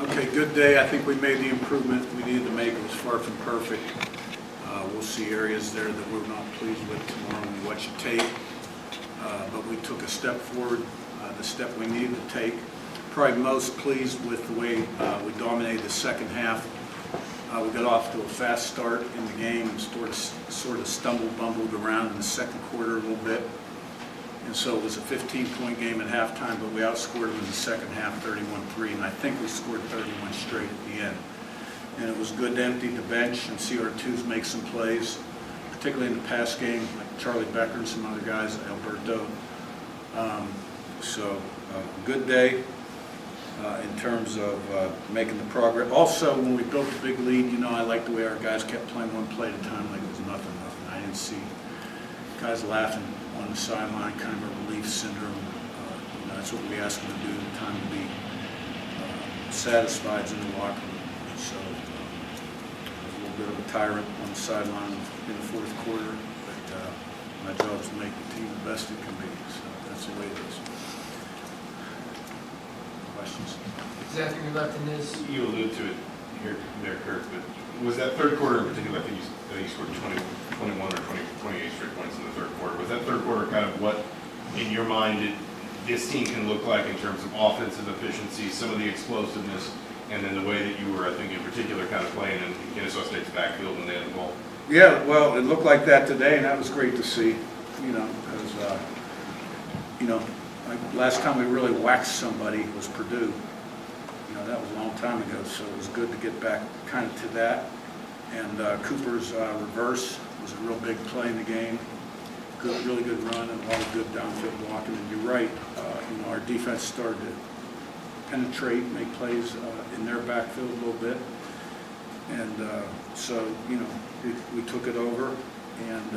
Okay, good day. I think we made the improvement we needed to make. It was far from perfect. We'll see areas there that we're not pleased with tomorrow when we watch the tape. But we took a step forward, the step we needed to take. Probably most pleased with the way we dominated the second half. We got off to a fast start in the game and sort of stumbled, bumbled around in the second quarter a little bit. And so it was a 15-point game at halftime, but we outscored them in the second half 31-3, and I think we scored 31 straight at the end. And it was good to empty the bench and see our twos make some plays, particularly in the pass game, like Charlie Becker and some other guys, Alberto. Good day in terms of making the progress. Also, when we built the big lead, you know, I like the way our guys kept playing one play at a time like it was nothing. I didn't see guys laughing on the sideline, kind of a relief syndrome. That's what we ask them to do, the time to be satisfied in the locker room. So I was a little bit of a tyrant on the sideline in the fourth quarter, but my job is to make the team the best it can be. So that's the way it is. Questions? After you left in this, You allude to it here, there, Curt, but was that third quarter in particular, I think you scored 21 or 28 straight points in the third quarter. Was that third quarter kind of what, in your mind, this team can look like in terms of offensive efficiency, some of the explosiveness, and then the way that you were, I think, in particular, kind of playing in Kennesaw State's backfield and they had the ball? Yeah, well, it looked like that today, and that was great to see. You know, because like last time we really waxed somebody was Purdue. You know, that was a long time ago, so it was good to get back kind of to that. And Cooper's reverse was a real big play in the game. Good, really good run and a lot of good downfield blocking. And you're right, our defense started to penetrate, make plays in their backfield a little bit. And we took it over, and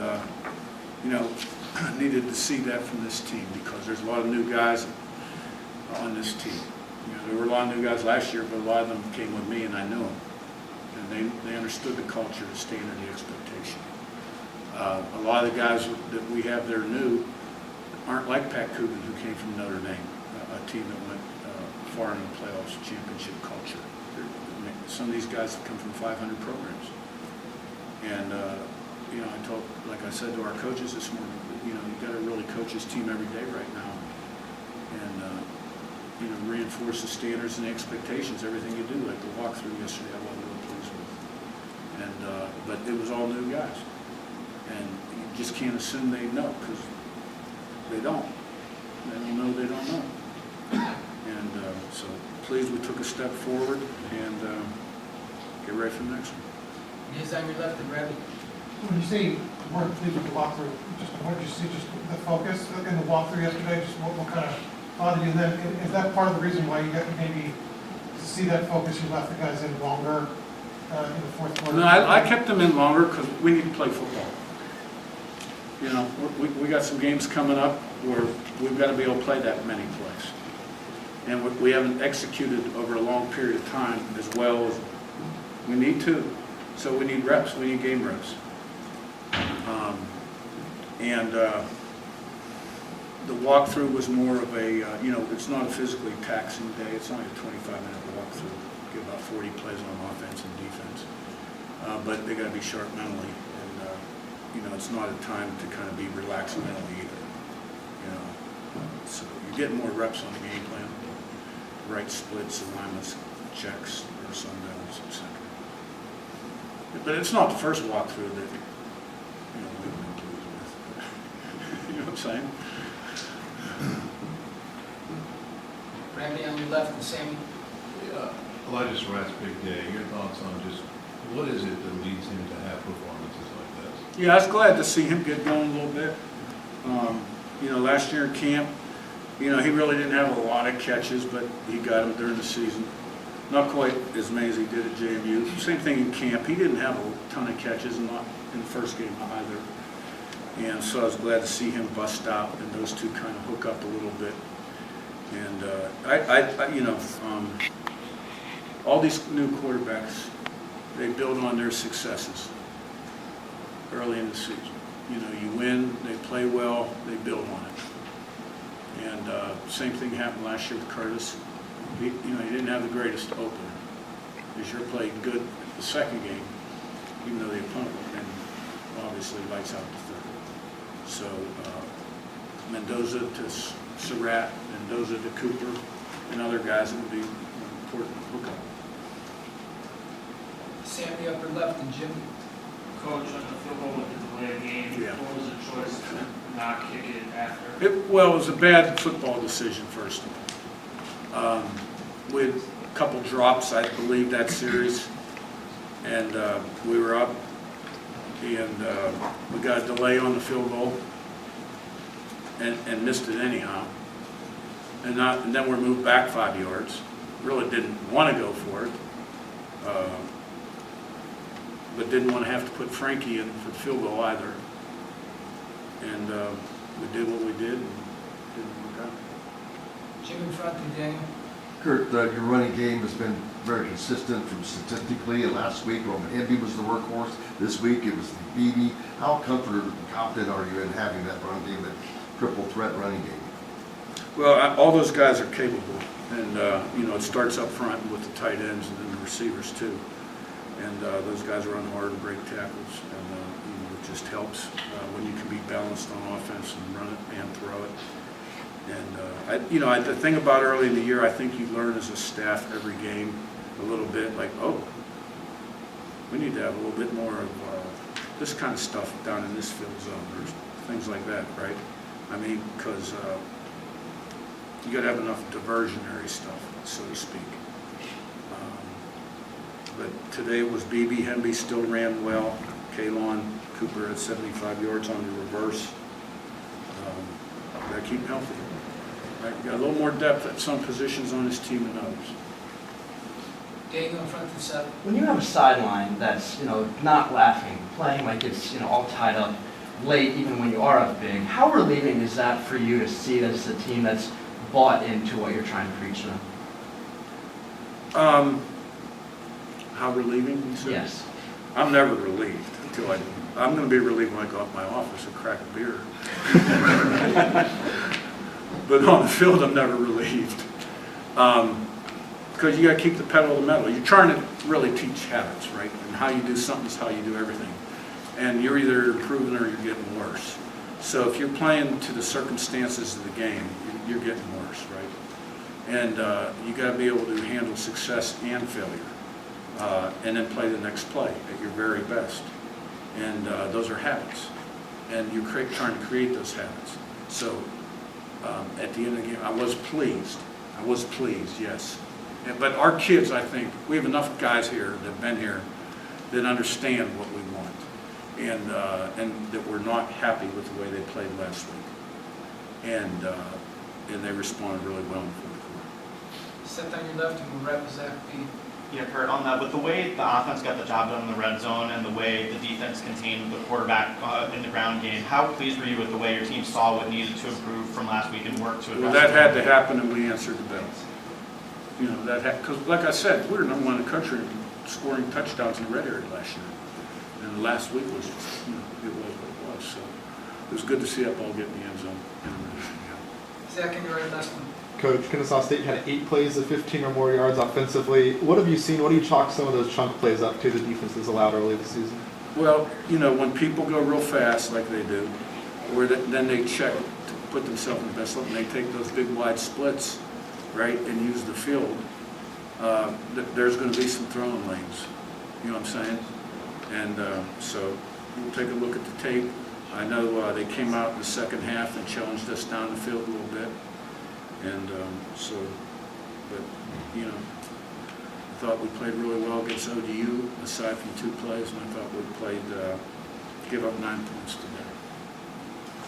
needed to see that from this team because there's a lot of new guys on this team. You know, there were a lot of new guys last year, but a lot of them came with me, and I knew them. And they understood the culture, the standard, the expectation. A lot of the guys that we have there new aren't like Pat Coogan, who came from Notre Dame, a team that went far in the playoffs, championship culture. Some of these guys have come from 500 programs. And, like I said to our coaches this morning, you've got to really coach this team every day right now. And, reinforce the standards and the expectations, everything you do, like the walkthrough yesterday, I wasn't really pleased with. But it was all new guys. And you just can't assume they know, because they don't. They don't know they don't know. And so pleased we took a step forward and get ready for the next one. his time you left in Bradley. When you say you weren't pleased with the walkthrough, what did you see, just the focus in the walkthrough yesterday, just what kind of bothered you? And then is that part of the reason why you got maybe to see that focus, you left the guys in longer in the fourth quarter? No, I kept them in longer because we need to play football. We got some games coming up where we've got to be able to play that many plays. And we haven't executed over a long period of time as well as we need to. So we need reps, we need game reps. The walkthrough was more of a, it's not a physically taxing day. It's only a 25-minute walkthrough. Get about 40 plays on offense and defense. But they got to be sharp mentally. And, it's not a time to kind of be relaxed mentally either. So you're getting more reps on the game plan. Right splits, alignments, checks, or sundowns, etc. But it's not the first walkthrough that, we've been pleased with. You know what I'm saying? Bradley on your left and Sammy. Elijah Surratt's big day. Your thoughts on just what is it that leads him to have performances like this? Yeah, I was glad to see him get going a little bit. Last year in camp, he really didn't have a lot of catches, but he got them during the season. Not quite as many as he did at JMU. Same thing in camp. He didn't have a ton of catches, not in the first game either. And so I was glad to see him bust out and those two kind of hook up a little bit. And all these new quarterbacks, they build on their successes early in the season. You win, they play well, they build on it. And same thing happened last year with Curtis. he didn't have the greatest opener. Hoosier played good the second game, even though the opponent then obviously lights out the third. So Mendoza to Surratt, Mendoza to Cooper, and other guys that would be important to hook up. Sammy upper left and Jimmy. Coach, on the field goal with the delay game, Yeah. what was the choice to not kick it after? It was a bad football decision, first of all. We had a couple drops, I believe, that series, and we were up, and we got a delay on the field goal and missed it anyhow. And then we're moved back 5 yards. Really didn't want to go for it, but didn't want to have to put Frankie in for the field goal either. And we did what we did, and it didn't work out. Jim in front and Daniel. Curt, your running game has been very consistent from statistically. Last week, Roman Hemby was the workhorse. This week, it was BB. How confident and confident are you in having that run game, that triple threat running game? Well, all those guys are capable, and it starts up front with the tight ends and then the receivers too. And those guys run hard and break tackles, and it just helps when you can be balanced on offense and run it and throw it. And the thing about early in the year, I think you learn as a staff every game a little bit, like, oh, we need to have a little bit more of this kind of stuff down in this field zone, or things like that, right? I mean, because you got to have enough diversionary stuff, so to speak. But today it was BB. Hemby still ran well. Kalon Cooper at 75 yards on the reverse. Got to keep him healthy. Right? Got a little more depth at some positions on his team than others. Daniel in front and seven. When you have a sideline that's, not laughing, playing like it's, all tied up late, even when you are up big, how relieving is that for you to see that it's a team that's bought into what you're trying to preach to them? How relieving, you said? Yes. I'm never relieved until I'm going to be relieved when I go out my office and crack a beer. But on the field, I'm never relieved. Because you got to keep the pedal to the metal. You're trying to really teach habits, right? And how you do something is how you do everything. And you're either improving or you're getting worse. So if you're playing to the circumstances of the game, you're getting worse, right? And you got to be able to handle success and failure. And then play the next play at your very best. And those are habits. And you're trying to create those habits. So at the end of the game, I was pleased, yes. But our kids, I think, we have enough guys here that have been here that understand what we want. And that we're not happy with the way they played last week. And they responded really well in the fourth quarter. Set on your left and we'll wrap Zach B. Yeah, Curt, on that, with the way the offense got the job done in the red zone and the way the defense contained the quarterback in the ground game, how pleased were you with the way your team saw what needed to improve from last week and work to address Well, that it? had to happen, and we answered the bell. Because like I said, we were number one in the country in scoring touchdowns in the red area last year. And last week was, it was what it was. So it was good to see that ball get in the end zone. Zach in your right last one. Coach, Kennesaw State had 8 plays of 15 or more yards offensively. What have you seen? What do you chalk some of those chunk plays up to the defense has allowed early this season? Well, when people go real fast like they do, or then they check to put themselves in the best look, and they take those big wide splits, right, and use the field, there's going to be some throwing lanes. You know what I'm saying? And so we'll take a look at the tape. I know they came out in the second half and challenged us down the field a little bit. And I thought we played really well against ODU, aside from 2 plays, and I thought we played, give up 9 points today.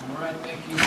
All right, thank you.